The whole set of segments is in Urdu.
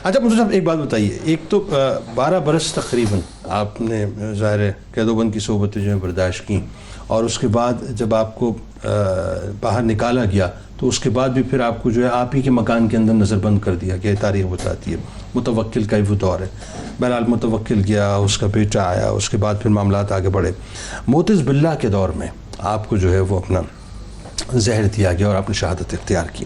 اچھا مفتی صاحب ایک بات بتائیے، ایک تو 12 برس تقریباً آپ نے ظاہر ہے قید و بند کی صحبتیں جو ہیں برداشت کی، اور اس کے بعد جب آپ کو باہر نکالا گیا تو اس کے بعد بھی پھر آپ کو جو ہے آپ ہی کے مکان کے اندر نظر بند کر دیا گیا، تاریخ بتاتی ہے۔ متوکل کا ہی وہ دور ہے، بہرحال متوکل گیا، اس کا بیٹا آیا، اس کے بعد پھر معاملات آگے بڑھے۔ معتز باللہ کے دور میں آپ کو جو ہے وہ اپنا زہر دیا گیا اور آپ نے شہادت اختیار کی،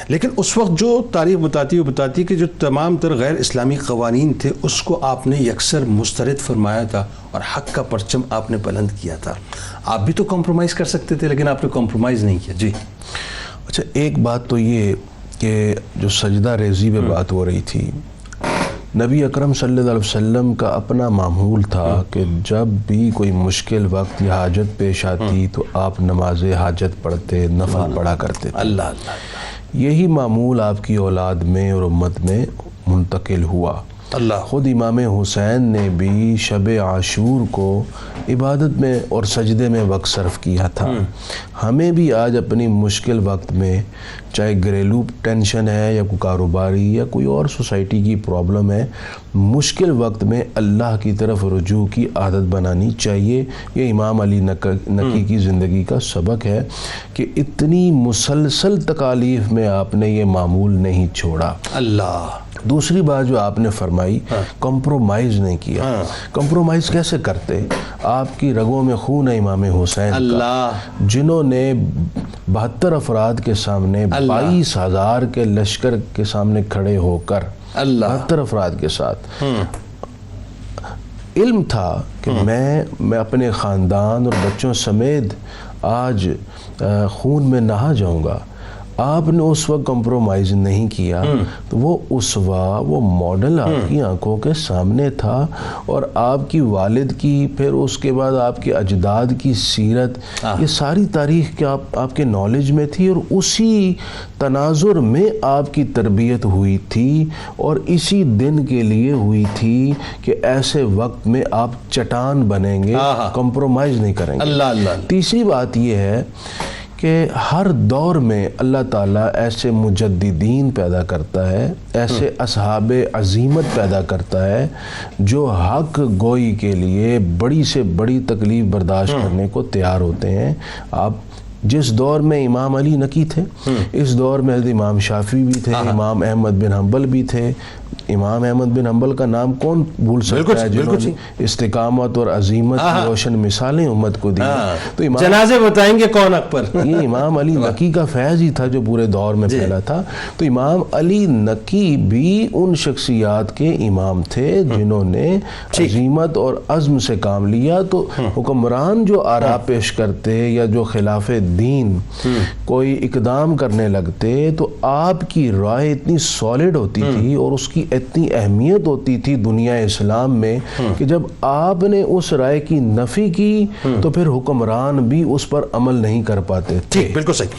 لیکن اس وقت جو تاریخ بتاتی ہے کہ جو تمام تر غیر اسلامی قوانین تھے اس کو آپ نے یکسر مسترد فرمایا تھا اور حق کا پرچم آپ نے بلند کیا تھا۔ آپ بھی تو کمپرومائز کر سکتے تھے لیکن آپ نے کمپرومائز نہیں کیا۔ جی اچھا، ایک بات تو یہ کہ جو سجدہ ریزی پہ بات ہو رہی تھی، نبی اکرم صلی اللہ علیہ وسلم کا اپنا معمول تھا کہ جب بھی کوئی مشکل وقت یا حاجت پیش آتی تو آپ نماز حاجت پڑھتے، نفل پڑھا کرتے تھے۔ اللہ اللہ، یہی معمول آپ کی اولاد میں اور امت میں منتقل ہوا۔ اللہ خود امام حسین نے بھی شب عاشور کو عبادت میں اور سجدے میں وقت صرف کیا تھا۔ ہمیں بھی آج اپنی مشکل وقت میں، چاہے گھریلو ٹینشن ہے یا کوئی کاروباری یا کوئی اور سوسائٹی کی پرابلم ہے، مشکل وقت میں اللہ کی طرف رجوع کی عادت بنانی چاہیے۔ یہ امام علی نقی کی زندگی کا سبق ہے کہ اتنی مسلسل تکالیف میں آپ نے یہ معمول نہیں چھوڑا۔ اللہ۔ دوسری بات جو آپ نے فرمائی، کمپرومائز نہیں کیا۔ کمپرومائز کیسے کرتے؟ آپ کی رگوں میں خون ہے امام حسین کا، جنہوں نے 72 افراد کے سامنے 22,000 کے لشکر کے سامنے کھڑے ہو کر 72 افراد کے ساتھ علم تھا کہ میں اپنے خاندان اور بچوں سمیت آج خون میں نہا جاؤں گا۔ آپ نے اس وقت کمپرومائز نہیں کیا، تو وہ اسوا، وہ ماڈل آپ کی آنکھوں کے سامنے تھا، اور آپ کی والد کی، پھر اس کے بعد آپ کے اجداد کی سیرت، یہ ساری تاریخ کیا آپ کے نالج میں تھی، اور اسی تناظر میں آپ کی تربیت ہوئی تھی، اور اسی دن کے لیے ہوئی تھی کہ ایسے وقت میں آپ چٹان بنیں گے، کمپرومائز نہیں کریں گے۔ تیسری بات یہ ہے کہ ہر دور میں اللہ تعالیٰ ایسے مجددین پیدا کرتا ہے، ایسے اصحاب عزیمت پیدا کرتا ہے جو حق گوئی کے لیے بڑی سے بڑی تکلیف برداشت کرنے کو تیار ہوتے ہیں۔ آپ جس دور میں امام علی نقی تھے، اس دور میں حضرت امام شافعی بھی تھے، امام احمد بن حنبل بھی تھے۔ امام احمد بن حنبل کا نام کون بھول سکتا ہے، جنہوں نے استقامت اور عزیمت کی روشن مثالیں امت کو دی۔ تو جنازے بتائیں گے کون حق پر، یہ امام علی نقی کا فیض ہی تھا جو پورے دور میں پھیلا تھا۔ تو امام علی نقی بھی ان شخصیات کے امام تھے جنہوں نے عزیمت اور عزم سے کام لیا۔ تو حکمران جو آراء پیش کرتے یا جو خلاف دین کوئی اقدام کرنے لگتے، تو آپ کی رائے اتنی سالڈ ہوتی تھی اور اس کی اتنی اہمیت ہوتی تھی دنیا اسلام میں کہ جب آپ نے اس رائے کی نفی کی تو پھر حکمران بھی اس پر عمل نہیں کر پاتے تھے۔ بالکل صحیح۔